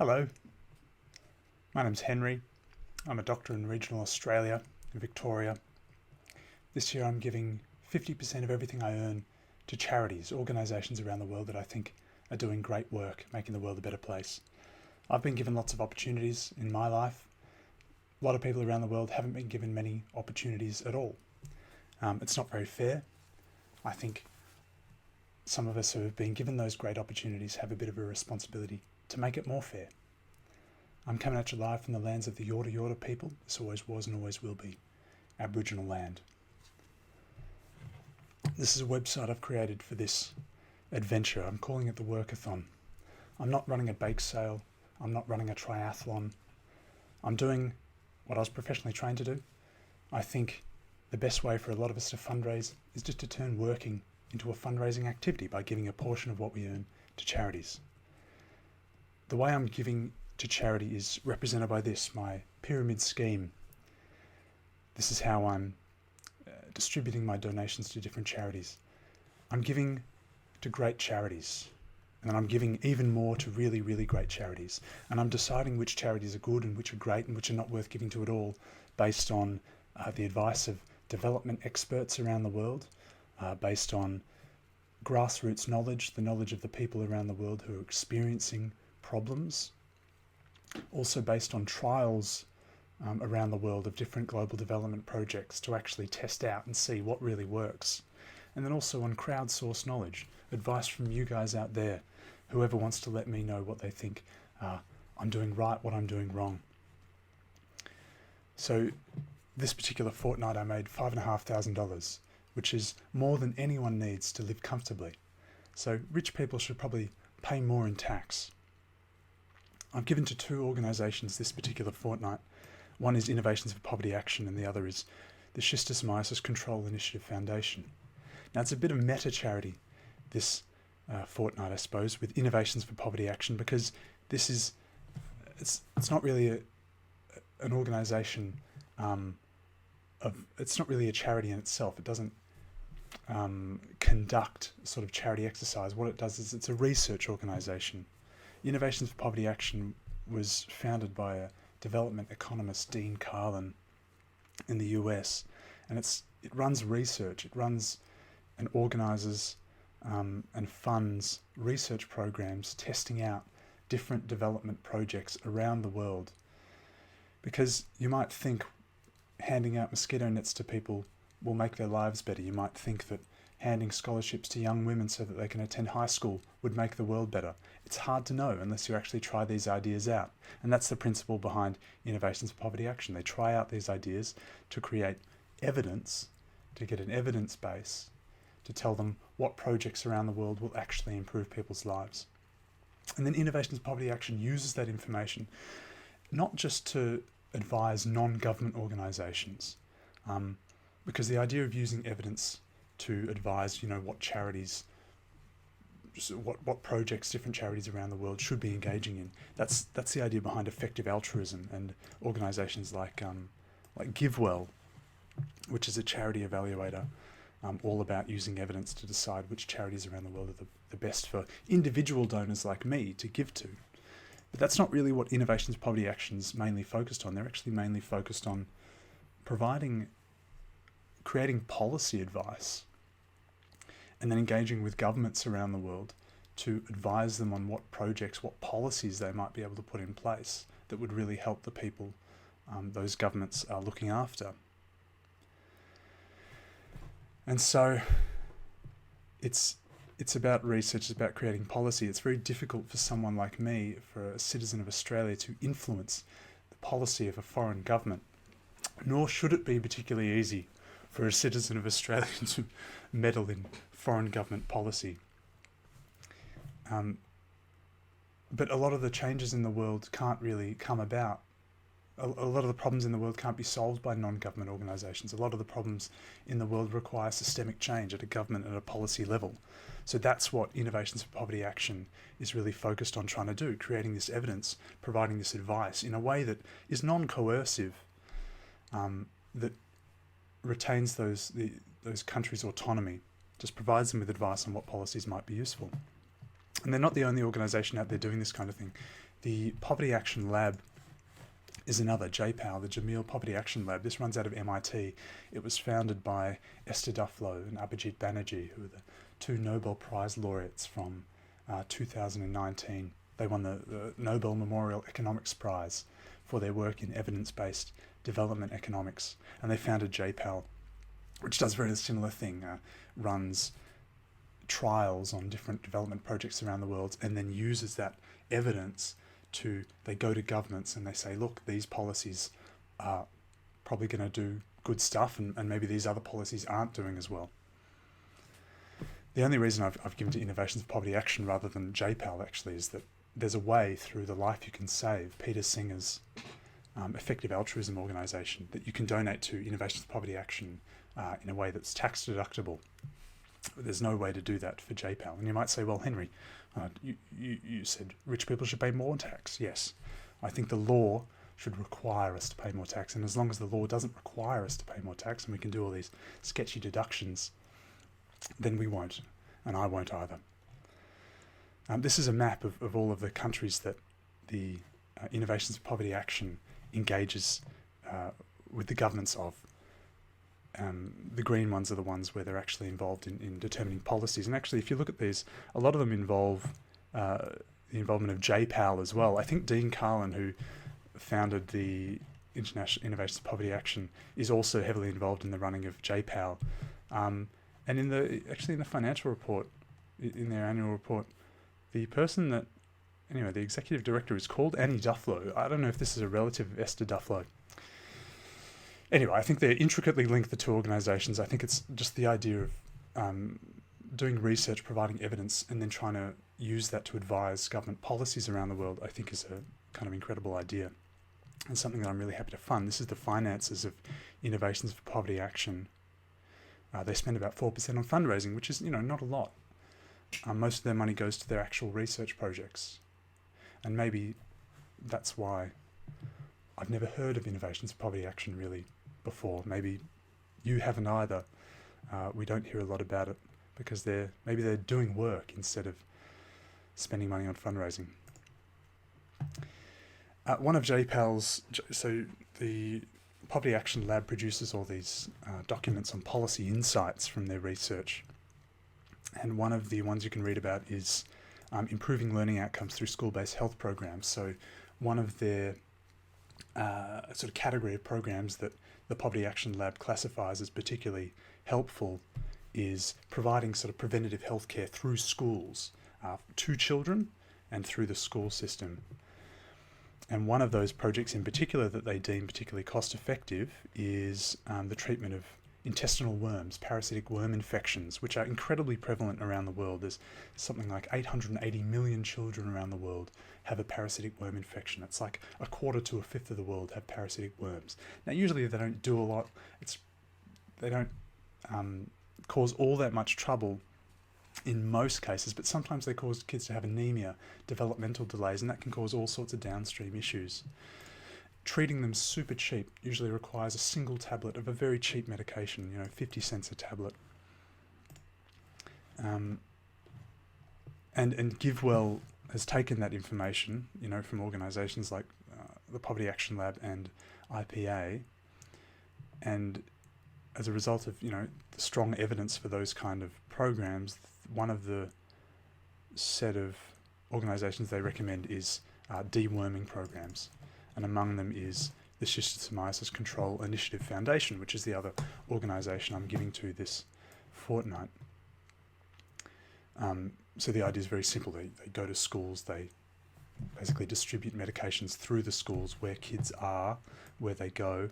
Hello, my name's Henry. I'm a doctor in regional Australia, in Victoria. This year I'm giving 50% of everything I earn to charities, organisations around the world that I think are doing great work, making the world a better place. I've been given lots of opportunities in my life. A lot of people around the world haven't been given many opportunities at all. It's not very fair. I think some of us who have been given those great opportunities have a bit of a responsibility to make it more fair. I'm coming at you live from the lands of the Yorta Yorta people. This always was and always will be Aboriginal land. This is a website I've created for this adventure. I'm calling it the Workathon. I'm not running a bake sale. I'm not running a triathlon. I'm doing what I was professionally trained to do. I think the best way for a lot of us to fundraise is just to turn working into a fundraising activity by giving a portion of what we earn to charities. The way I'm giving to charity is represented by this, my pyramid scheme. This is how I'm distributing my donations to different charities. I'm giving to great charities, and then I'm giving even more to really, really great charities. And I'm deciding which charities are good and which are great and which are not worth giving to at all based on the advice of development experts around the world, based on grassroots knowledge, the knowledge of the people around the world who are experiencing problems, also based on trials around the world of different global development projects to actually test out and see what really works. And then also on crowdsourced knowledge, advice from you guys out there, whoever wants to let me know what they think I'm doing right, what I'm doing wrong. So this particular fortnight I made $5,500, which is more than anyone needs to live comfortably. So rich people should probably pay more in tax. I've given to two organisations this particular fortnight. One is Innovations for Poverty Action and the other is the Schistosomiasis Control Initiative Foundation. Now it's a bit of meta charity this fortnight, I suppose, with Innovations for Poverty Action, because this is, it's not really an organisation it's not really a charity in itself. It doesn't conduct sort of charity exercise. What it does is it's a research organisation. Innovations for Poverty Action was founded by a development economist, Dean Carlin, in the US, and it runs research. It runs and organises and funds research programs testing out different development projects around the world. Because you might think handing out mosquito nets to people will make their lives better. You might think that handing scholarships to young women so that they can attend high school would make the world better. It's hard to know unless you actually try these ideas out. And that's the principle behind Innovations for Poverty Action. They try out these ideas to create evidence, to get an evidence base, to tell them what projects around the world will actually improve people's lives. And then Innovations for Poverty Action uses that information not just to advise non-government organisations, because the idea of using evidence to advise, what charities, what projects different charities around the world should be engaging in. That's the idea behind effective altruism and organisations like GiveWell, which is a charity evaluator, all about using evidence to decide which charities around the world are the best for individual donors like me to give to. But that's not really what Innovations Poverty Action's mainly focused on. They're actually mainly focused on creating policy advice and then engaging with governments around the world to advise them on what projects, what policies they might be able to put in place that would really help the people those governments are looking after. And so it's about research, it's about creating policy. It's very difficult for someone like me, for a citizen of Australia, to influence the policy of a foreign government, nor should it be particularly easy for a citizen of Australia to meddle in foreign government policy. But a lot of the changes in the world can't really come about. A lot of the problems in the world can't be solved by non-government organisations. A lot of the problems in the world require systemic change at a government and a policy level. So that's what Innovations for Poverty Action is really focused on trying to do, creating this evidence, providing this advice in a way that is non-coercive, that retains those countries' autonomy, just provides them with advice on what policies might be useful. And they're not the only organisation out there doing this kind of thing. The Poverty Action Lab is another, JPAL, the Jameel Poverty Action Lab. This runs out of MIT. It was founded by Esther Duflo and Abhijit Banerjee, who are the two Nobel Prize laureates from 2019. They won the Nobel Memorial Economics Prize for their work in evidence-based development economics. And they founded JPAL, which does a very similar thing, runs trials on different development projects around the world and then uses that evidence they go to governments and they say, look, these policies are probably going to do good stuff and maybe these other policies aren't doing as well. The only reason I've given to Innovations for Poverty Action rather than JPAL actually is that there's a way through the Life You Can Save, Peter Singer's effective altruism organisation, that you can donate to Innovations for Poverty Action in a way that's tax deductible. There's no way to do that for JPAL. And you might say, well, Henry, you said rich people should pay more tax. Yes, I think the law should require us to pay more tax. And as long as the law doesn't require us to pay more tax and we can do all these sketchy deductions, then we won't. And I won't either. This is a map of all of the countries that the Innovations for Poverty Action engages with the governments of. The green ones are the ones where they're actually involved in determining policies. And actually, if you look at these, a lot of them involve the involvement of JPAL as well. I think Dean Carlin, who founded the International Innovations for Poverty Action, is also heavily involved in the running of JPAL. And in the financial report, in their annual report, the executive director is called Annie Duflo. I don't know if this is a relative of Esther Duflo. Anyway, I think they're intricately linked, the two organisations. I think it's just the idea of doing research, providing evidence, and then trying to use that to advise government policies around the world, I think is a kind of incredible idea and something that I'm really happy to fund. This is the finances of Innovations for Poverty Action. They spend about 4% on fundraising, which is, not a lot. Most of their money goes to their actual research projects. And maybe that's why I've never heard of Innovations for Poverty Action really before. Maybe you haven't either. We don't hear a lot about it because maybe they're doing work instead of spending money on fundraising. One of JPAL's, so the Poverty Action Lab produces all these documents on policy insights from their research. And one of the ones you can read about is improving learning outcomes through school-based health programs. So one of their sort of category of programs that the Poverty Action Lab classifies as particularly helpful is providing sort of preventative healthcare through schools to children and through the school system. And one of those projects in particular that they deem particularly cost effective is the treatment of intestinal worms, parasitic worm infections, which are incredibly prevalent around the world. There's something like 880 million children around the world have a parasitic worm infection. It's like a quarter to a fifth of the world have parasitic worms. Now, usually they don't do a lot. They don't cause all that much trouble in most cases, but sometimes they cause kids to have anemia, developmental delays, and that can cause all sorts of downstream issues. Treating them super cheap usually requires a single tablet of a very cheap medication, 50 cents a tablet. And GiveWell has taken that information, from organisations like the Poverty Action Lab and IPA, and as a result of, the strong evidence for those kind of programs, one of the set of organisations they recommend is deworming programs. And among them is the Schistosomiasis Control Initiative Foundation, which is the other organisation I'm giving to this fortnight. So the idea is very simple. They go to schools, they basically distribute medications through the schools where kids are, where they go,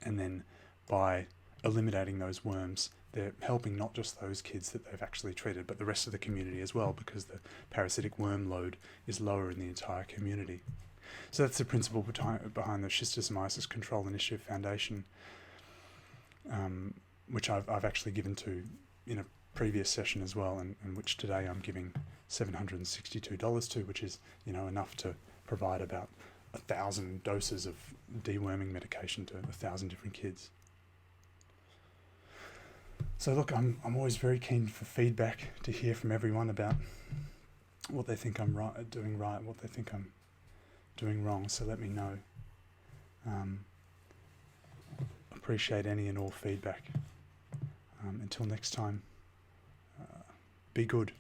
and then by eliminating those worms, they're helping not just those kids that they've actually treated, but the rest of the community as well, because the parasitic worm load is lower in the entire community. So that's the principle behind the Schistosomiasis Control Initiative Foundation, which I've actually given to in a previous session as well, and which today I'm giving $762 to, which is enough to provide about 1,000 doses of deworming medication to 1,000 different kids. So look, I'm always very keen for feedback, to hear from everyone about what they think I'm doing right, what they think I'm doing wrong. So let me know. Appreciate any and all feedback. Until next time, be good.